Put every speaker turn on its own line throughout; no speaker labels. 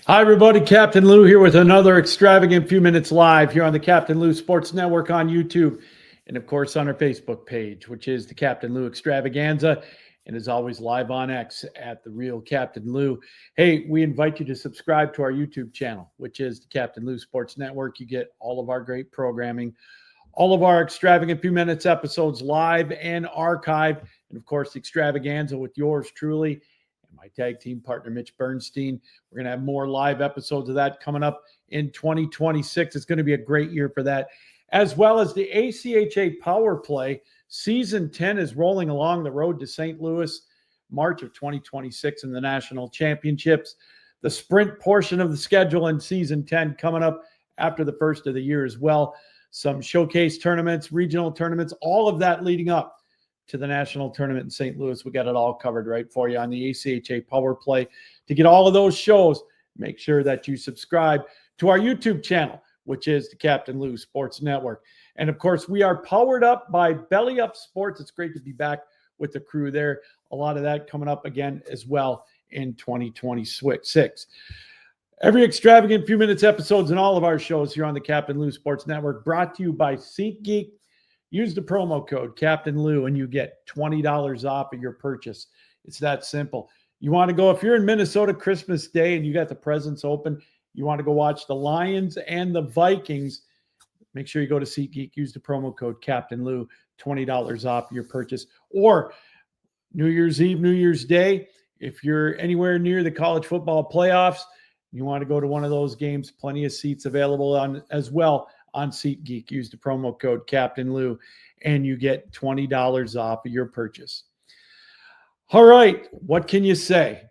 Hi, everybody. Captain Lou here with another Extravagant Few Minutes live here on the Captain Lou Sports Network on YouTube. And of course, on our Facebook page, which is the Captain Lou Extravaganza. And as always, live on X at The Real Captain Lou. Hey, we invite you to subscribe to our YouTube channel, which is the Captain Lou Sports Network. You get all of our great programming, all of our Extravagant Few Minutes episodes live and archived. And of course, the Extravaganza with yours truly, my tag team partner, Mitch Bernstein. We're going to have more live episodes of that coming up in 2026. It's going to be a great year for that, as well as the ACHA Power Play. Season 10 is rolling along the road to St. Louis, March of 2026 in the national championships. The sprint portion of the schedule in Season 10 coming up after the first of the year as well. Some showcase tournaments, regional tournaments, all of that leading up to the national tournament in St. Louis. We got it all covered right for you on the ACHA Power Play. To get all of those shows, make sure that you subscribe to our YouTube channel, which is the Captain Lou Sports Network. And of course, we are powered up by Belly Up Sports. It's great to be back with the crew there. A lot of that coming up again as well in 2026. Every Extravagant Few Minutes episodes and all of our shows here on the Captain Lou Sports Network brought to you by SeatGeek. Use the promo code Captain Lou and you get $20 off of your purchase. It's that simple. You want to go, if you're in Minnesota Christmas Day and you got the presents open, you want to go watch the Lions and the Vikings, make sure you go to SeatGeek. Use the promo code Captain Lou, $20 off your purchase. Or New Year's Eve, New Year's Day, if you're anywhere near the college football playoffs, you want to go to one of those games, plenty of seats available on as well on SeatGeek. Use the promo code Captain Lou and you get $20 off of your purchase. All right, what can you say?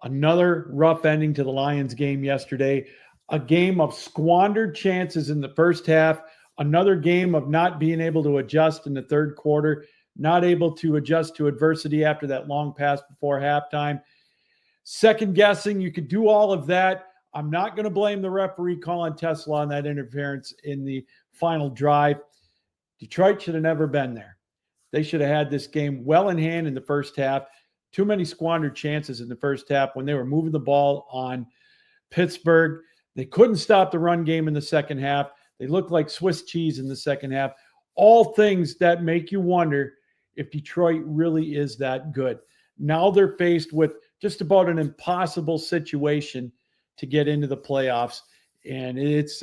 Another rough ending to the Lions game yesterday. A game of squandered chances in the first half. Another game of not being able to adjust in the third quarter. Not able to adjust to adversity after that long pass before halftime. Second guessing, you could do all of that. I'm not going to blame the referee calling Tesla on that interference in the final drive. Detroit should have never been there. They should have had this game well in hand in the first half. Too many squandered chances in the first half when they were moving the ball on Pittsburgh. They couldn't stop the run game in the second half. They looked like Swiss cheese in the second half. All things that make you wonder if Detroit really is that good. Now they're faced with just about an impossible situation to get into the playoffs. And it's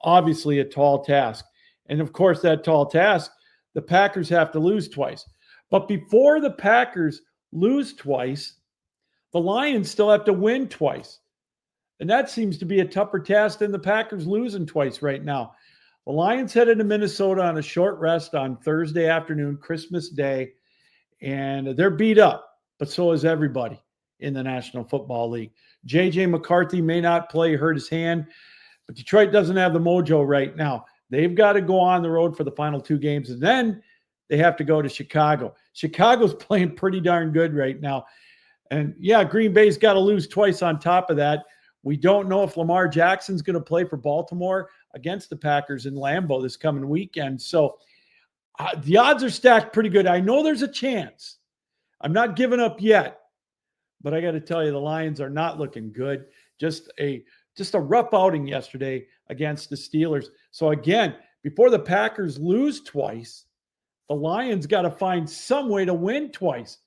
obviously a tall task. And of course, that tall task, the Packers have to lose twice. But before the Packers lose twice, the Lions still have to win twice. And that seems to be a tougher task than the Packers losing twice right now. The Lions headed to Minnesota on a short rest on Thursday afternoon, Christmas Day, and they're beat up, but so is everybody in the National Football League. J.J. McCarthy may not play, hurt his hand, but Detroit doesn't have the mojo right now. They've got to go on the road for the final two games, and then they have to go to Chicago. Chicago's playing pretty darn good right now. And, yeah, Green Bay's got to lose twice on top of that. We don't know if Lamar Jackson's going to play for Baltimore against the Packers in Lambeau this coming weekend. So the odds are stacked pretty good. I know there's a chance. I'm not giving up yet. But I got to tell you, the Lions are not looking good. Just a rough outing yesterday against the Steelers. So again, before the Packers lose twice, the Lions got to find some way to win twice.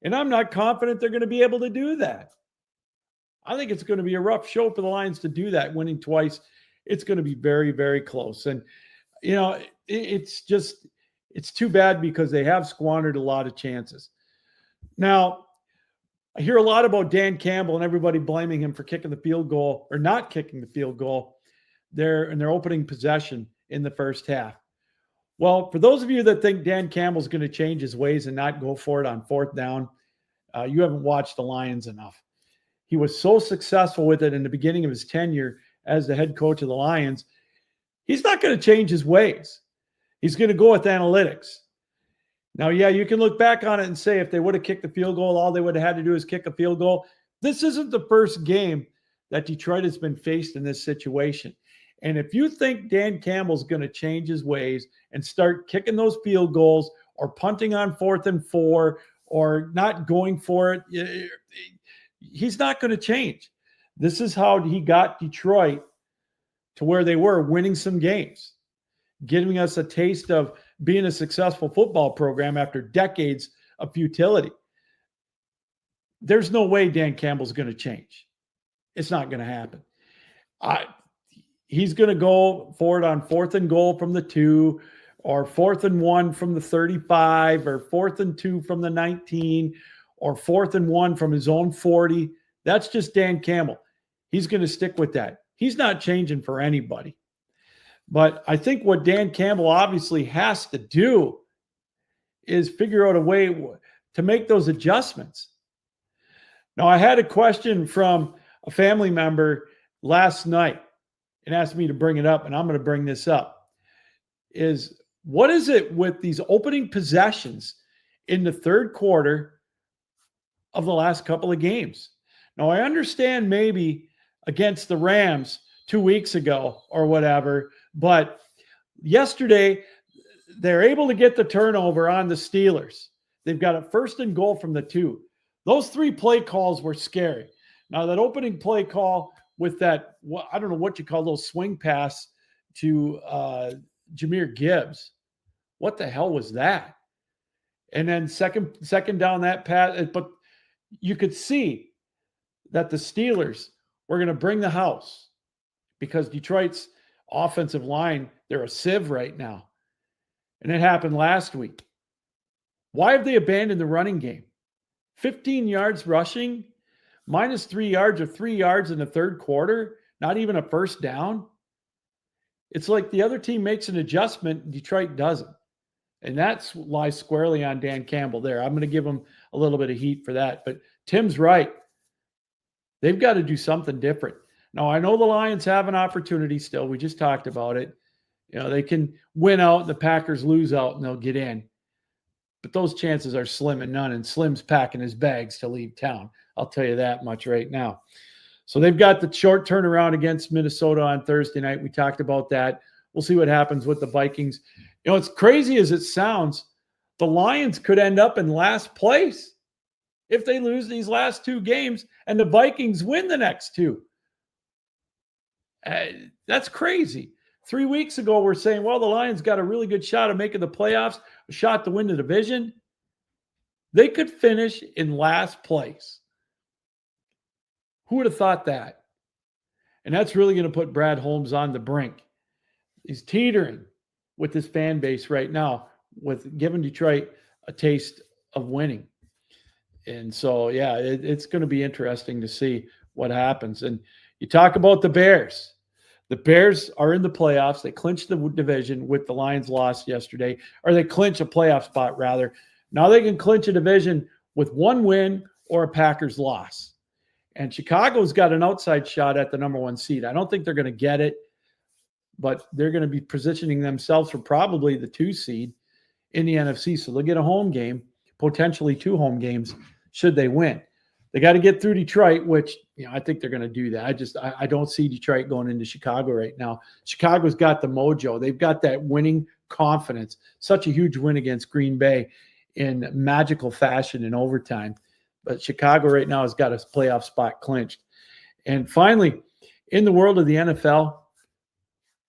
And I'm not confident they're going to be able to do that. I think it's going to be a rough show for the Lions to do that, winning twice. It's going to be very, very close. And, you know, it's too bad because they have squandered a lot of chances. Now, I hear a lot about Dan Campbell and everybody blaming him for kicking the field goal or not kicking the field goal there in their opening possession in the first half. Well, for those of you that think Dan Campbell's going to change his ways and not go for it on fourth down, you haven't watched the Lions enough. He was so successful with it in the beginning of his tenure as the head coach of the Lions. He's not going to change his ways. He's going to go with analytics. Now, yeah, you can look back on it and say if they would have kicked the field goal, all they would have had to do is kick a field goal. This isn't the first game that Detroit has been faced in this situation. And if you think Dan Campbell's going to change his ways and start kicking those field goals or punting on 4th and 4 or not going for it, he's not going to change. This is how he got Detroit to where they were, winning some games, giving us a taste of being a successful football program after decades of futility. There's no way Dan Campbell's going to change. It's not going to happen. He's going to go for it on 4th and goal from the 2, or 4th and 1 from the 35, or 4th and 2 from the 19, or 4th and 1 from his own 40. That's just Dan Campbell. He's going to stick with that. He's not changing for anybody. But I think what Dan Campbell obviously has to do is figure out a way to make those adjustments. Now, I had a question from a family member last night and asked me to bring it up, and I'm going to bring this up, is what is it with these opening possessions in the third quarter of the last couple of games? Now, I understand maybe against the Rams 2 weeks ago or whatever, but yesterday they're able to get the turnover on the Steelers. They've got a 1st and goal from the 2. Those 3 play calls were scary. Now, that opening play call with that, I don't know what you call those swing pass to Jahmyr Gibbs. What the hell was that? And then second down that pass, but you could see that the Steelers were going to bring the house because Detroit's offensive line, they're a sieve right now. And it happened last week. Why have they abandoned the running game? 15 yards rushing, minus 3 yards or 3 yards in the third quarter, not even a first down. It's like the other team makes an adjustment, Detroit doesn't. And that lies squarely on Dan Campbell there. I'm going to give him a little bit of heat for that. But Tim's right. They've got to do something different. Now, I know the Lions have an opportunity still. We just talked about it. You know, they can win out and the Packers lose out and they'll get in. But those chances are slim and none, and Slim's packing his bags to leave town. I'll tell you that much right now. So they've got the short turnaround against Minnesota on Thursday night. We talked about that. We'll see what happens with the Vikings. You know, it's crazy as it sounds, the Lions could end up in last place if they lose these last 2 games and the Vikings win the next 2. That's crazy. 3 weeks ago, we're saying, well, the Lions got a really good shot of making the playoffs, a shot to win the division. They could finish in last place. Who would have thought that? And that's really going to put Brad Holmes on the brink. He's teetering with this fan base right now, with giving Detroit a taste of winning. And so, yeah, it's going to be interesting to see what happens. And you talk about the Bears. The Bears are in the playoffs. They clinched the division with the Lions loss yesterday, or they clinch a playoff spot, rather. Now they can clinch a division with 1 win or a Packers loss. And Chicago's got an outside shot at the number 1 seed. I don't think they're going to get it, but they're going to be positioning themselves for probably the 2 seed in the NFC. So they'll get a home game, potentially 2 home games, should they win. They got to get through Detroit, which, you know, I think they're going to do that. I don't see Detroit going into Chicago right now. Chicago's got the mojo. They've got that winning confidence. Such a huge win against Green Bay in magical fashion in overtime. But Chicago right now has got a playoff spot clinched. And finally, in the world of the NFL,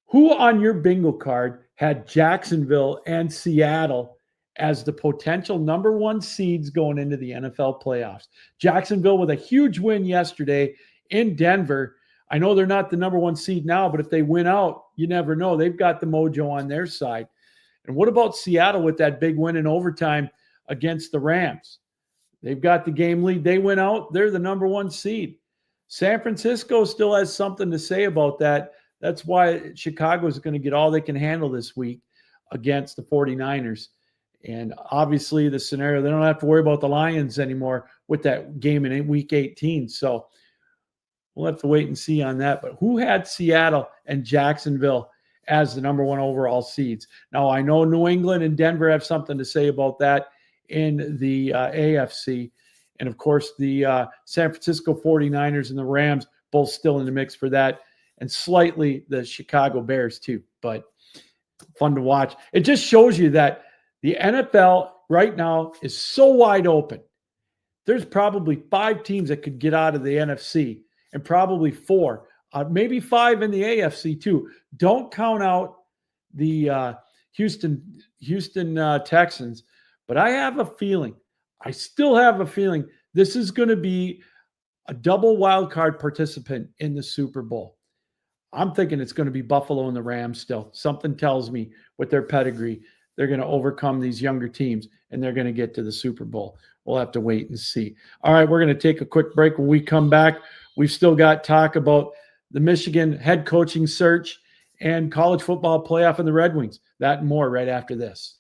who on your bingo card had Jacksonville and Seattle as the potential number 1 seeds going into the NFL playoffs? Jacksonville with a huge win yesterday in Denver. I know they're not the number 1 seed now, but if they win out, you never know. They've got the mojo on their side. And what about Seattle with that big win in overtime against the Rams? They've got the game lead. They win out. They're the number 1 seed. San Francisco still has something to say about that. That's why Chicago is going to get all they can handle this week against the 49ers. And obviously the scenario, they don't have to worry about the Lions anymore with that game in week 18. So we'll have to wait and see on that. But who had Seattle and Jacksonville as the number 1 overall seeds? Now, I know New England and Denver have something to say about that in the AFC. And, of course, the San Francisco 49ers and the Rams both still in the mix for that. And slightly the Chicago Bears too. But fun to watch. It just shows you that the NFL right now is so wide open. There's probably 5 teams that could get out of the NFC, and probably 4, maybe 5 in the AFC too. Don't count out the Houston Texans, but I still have a feeling this is going to be a double wild card participant in the Super Bowl. I'm thinking it's going to be Buffalo and the Rams still. Something tells me with their pedigree, they're going to overcome these younger teams and they're going to get to the Super Bowl. We'll have to wait and see. All right, we're going to take a quick break. When we come back, we've still got talk about the Michigan head coaching search and college football playoff and the Red Wings. That and more right after this.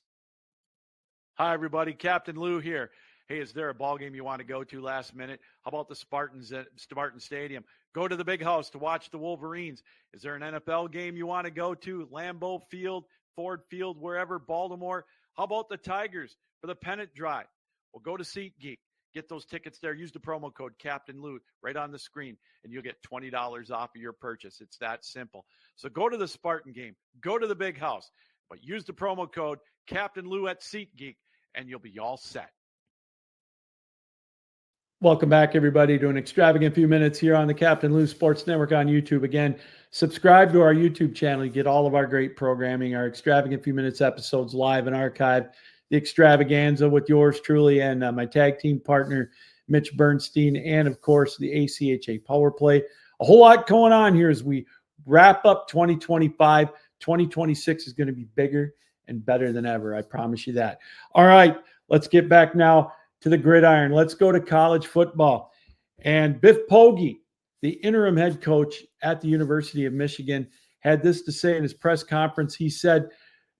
Hi, everybody. Captain Lou here. Hey, is there a ball game you want to go to last minute? How about the Spartans at Spartan Stadium? Go to the Big House to watch the Wolverines. Is there an NFL game you want to go to? Lambeau Field, Ford Field, wherever, Baltimore. How about the Tigers for the pennant drive? Well, go to SeatGeek. Get those tickets there. Use the promo code Captain Lou right on the screen, and you'll get $20 off of your purchase. It's that simple. So go to the Spartan game. Go to the Big House. But use the promo code Captain Lou at SeatGeek, and you'll be all set. Welcome back, everybody, to an extravagant few minutes here on the Captain Lou Sports Network on YouTube. Again, subscribe to our YouTube channel. You get all of our great programming, our extravagant few minutes episodes live and archived, the extravaganza with yours truly and my tag team partner, Mitch Bernstein, and, of course, the ACHA Power Play. A whole lot going on here as we wrap up 2025. 2026 is going to be bigger and better than ever. I promise you that. All right, let's get back now to the gridiron. Let's go to college football. And Biff Poggi, the interim head coach at the University of Michigan, had this to say in his press conference. He said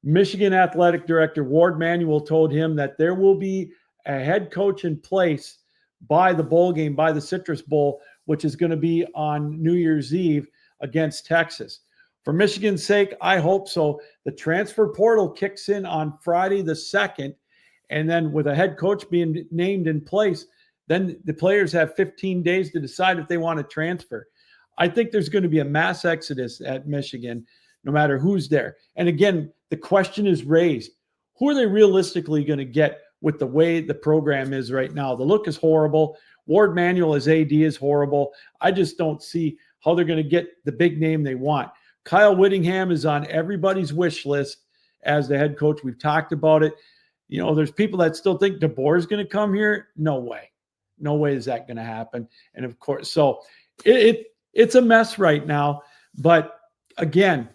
Michigan athletic director Ward Manuel told him that there will be a head coach in place by the bowl game, by the Citrus Bowl, which is going to be on New Year's Eve against Texas. For Michigan's sake, I hope so. The transfer portal kicks in on Friday the 2nd. And then with a head coach being named in place, then the players have 15 days to decide if they want to transfer. I think there's going to be a mass exodus at Michigan, no matter who's there. And again, the question is raised. Who are they realistically going to get with the way the program is right now? The look is horrible. Ward Manuel as AD is horrible. I just don't see how they're going to get the big name they want. Kyle Whittingham is on everybody's wish list as the head coach. We've talked about it. You know, there's people that still think DeBoer is going to come here. No way. No way is that going to happen. And of course, so it's a mess right now. But again,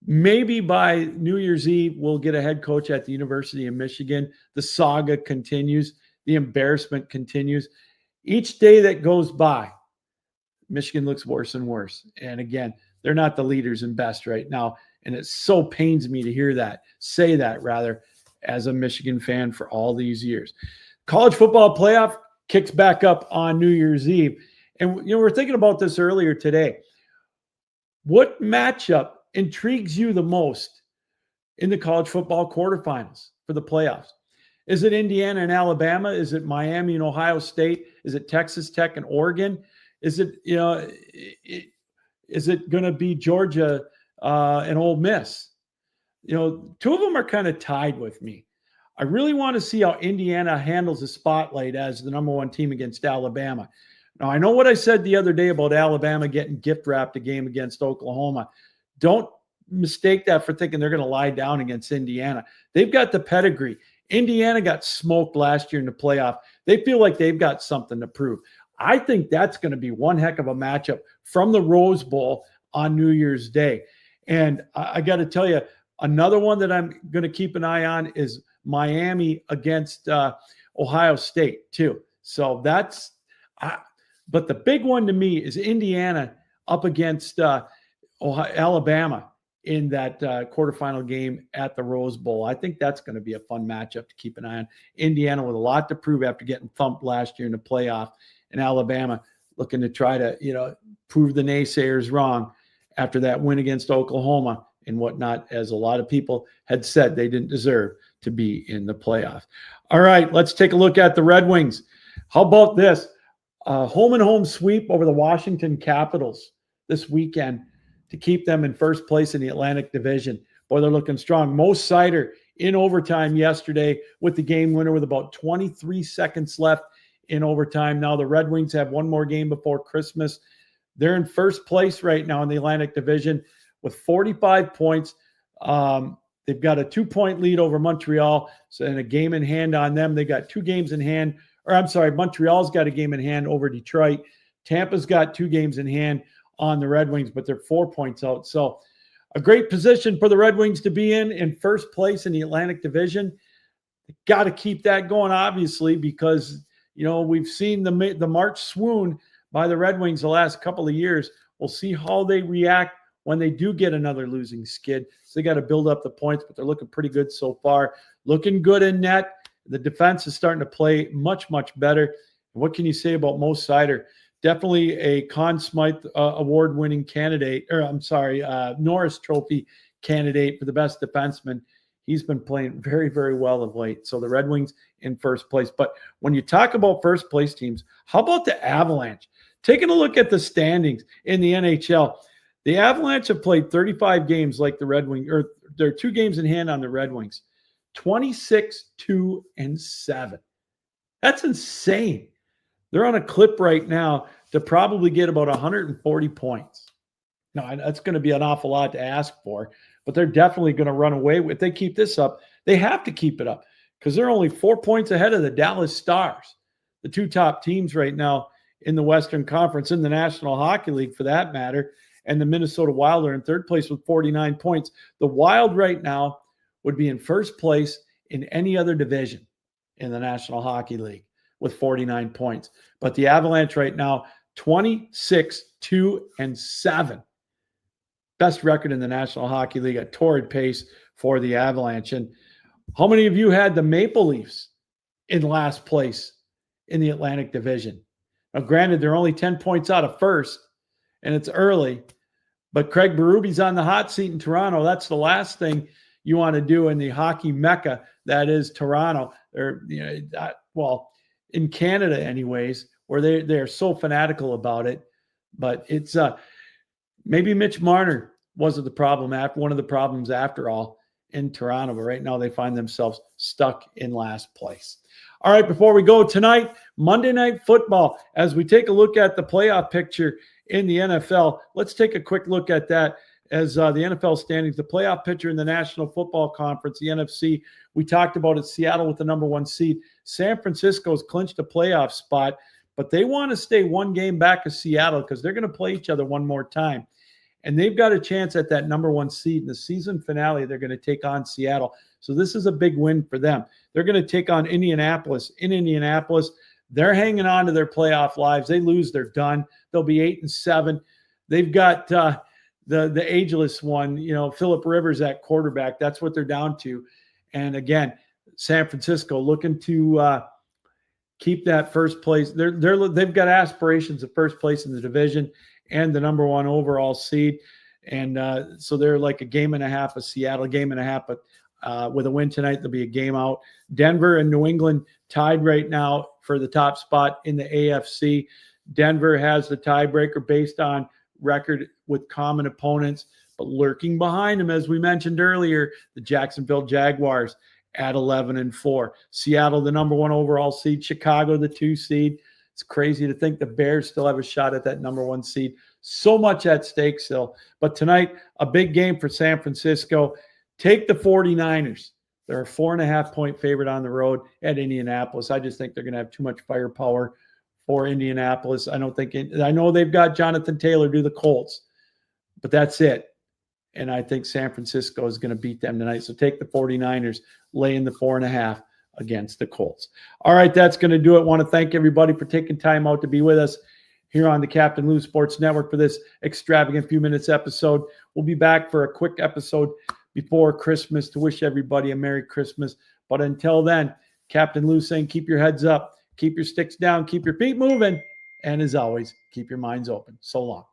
maybe by New Year's Eve, we'll get a head coach at the University of Michigan. The saga continues. The embarrassment continues. Each day that goes by, Michigan looks worse and worse. And again, they're not the leaders and best right now. And it so pains me to hear that, say that rather, as a Michigan fan for all these years. College football playoff kicks back up on New Year's Eve. And, you know, we're thinking about this earlier today. What matchup intrigues you the most in the college football quarterfinals for the playoffs? Is it Indiana and Alabama? Is it Miami and Ohio State? Is it Texas Tech and Oregon? Is it, you know, is it going to be Georgia and Ole Miss? You know, two of them are kind of tied with me. I really want to see how Indiana handles the spotlight as the number one team against Alabama. Now, I know what I said the other day about Alabama getting gift-wrapped a game against Oklahoma. Don't mistake that for thinking they're going to lie down against Indiana. They've got the pedigree. Indiana got smoked last year in the playoff. They feel like they've got something to prove. I think that's going to be one heck of a matchup from the Rose Bowl on New Year's Day. And I got to tell you, another one that I'm going to keep an eye on is Miami against Ohio State too. So that's but the big one to me is Indiana up against Alabama in that quarterfinal game at the Rose Bowl. I think that's going to be a fun matchup to keep an eye on. Indiana with a lot to prove after getting thumped last year in the playoff, and Alabama looking to try to, you know, prove the naysayers wrong after that win against Oklahoma and whatnot, as a lot of people had said they didn't deserve to be in the playoff. All right, let's take a look at the Red Wings. How about this? Home and home sweep over the Washington Capitals this weekend to keep them in first place in the Atlantic Division. Boy, they're looking strong. Mo Seider in overtime yesterday with the game winner with about 23 seconds left in overtime. Now the Red Wings have one more game before Christmas. They're in first place right now in the Atlantic Division with 45 points. They've got a 2-point lead over Montreal, so in a game in hand on them. They got 2 games in hand, or I'm sorry, Montreal's got a game in hand over Detroit. Tampa's got 2 games in hand on the Red Wings, but they're 4 points out. So a great position for the Red Wings to be in first place in the Atlantic Division. Got to keep that going, obviously, because we've seen the March swoon by the Red Wings the last couple of years. We'll see how they react when they do get another losing skid. So they got to build up the points, but they're looking pretty good so far. Looking good in net. The defense is starting to play much, much better. What can you say about Mo Seider? Definitely a Conn Smythe award-winning candidate, Norris Trophy candidate for the best defenseman. He's been playing very, very well of late. So the Red Wings in first place. But when you talk about first place teams, how about the Avalanche? Taking a look at the standings in the NHL, the Avalanche have played 35 games like the Red Wings, or they're 2 games in hand on the Red Wings. 26-2-7. That's insane. They're on a clip right now to probably get about 140 points. Now, that's going to be an awful lot to ask for, but they're definitely going to run away. If they keep this up, they have to keep it up because they're only 4 points ahead of the Dallas Stars, the 2 top teams right now in the Western Conference, in the National Hockey League for that matter, and the Minnesota Wild are in third place with 49 points. The Wild right now would be in first place in any other division in the National Hockey League with 49 points. But the Avalanche right now, 26-2-7. Best record in the National Hockey League, a torrid pace for the Avalanche. And how many of you had the Maple Leafs in last place in the Atlantic Division? Now, granted, they're only 10 points out of first, and it's early, but Craig Berube's on the hot seat in Toronto. That's the last thing you want to do in the hockey mecca that is Toronto. Or in Canada, anyways, where they're so fanatical about it. But it's maybe Mitch Marner wasn't the problem one of the problems after all in Toronto. But right now they find themselves stuck in last place. All right, before we go tonight, Monday Night Football, as we take a look at the playoff picture in the NFL, let's take a quick look at that as the NFL standings, the playoff picture in the National Football Conference, the NFC. We talked about it, Seattle with the number 1 seed. San Francisco's clinched a playoff spot, but they want to stay 1 game back of Seattle because they're going to play each other one more time. And they've got a chance at that number 1 seed. In the season finale, they're going to take on Seattle. So this is a big win for them. They're going to take on Indianapolis. In Indianapolis, they're hanging on to their playoff lives. They lose, they're done. They'll be 8-7. They've got the ageless one, Phillip Rivers at quarterback. That's what they're down to. And again, San Francisco looking to keep that first place. They've got aspirations of first place in the division and the number 1 overall seed. And so they're like a game and a half of Seattle, a game and a half, but with a win tonight, there'll be a game out. Denver and New England tied right now for the top spot in the AFC. Denver has the tiebreaker based on record with common opponents, but lurking behind them, as we mentioned earlier, the Jacksonville Jaguars at 11-4. Seattle, the number 1 overall seed. Chicago, the 2 seed. It's crazy to think the Bears still have a shot at that number 1 seed. So much at stake still. But tonight, a big game for San Francisco. Take the 49ers. They're a 4.5-point favorite on the road at Indianapolis. I just think they're going to have too much firepower for Indianapolis. I know they've got Jonathan Taylor do the Colts, but that's it. And I think San Francisco is going to beat them tonight. So take the 49ers, laying the 4.5 against the Colts. All right, that's going to do it. I want to thank everybody for taking time out to be with us here on the Captain Lou Sports Network for this extravagant few minutes episode. We'll be back for a quick episode before Christmas to wish everybody a Merry Christmas. But until then, Captain Lou saying keep your heads up, keep your sticks down, keep your feet moving, and as always, keep your minds open. So long.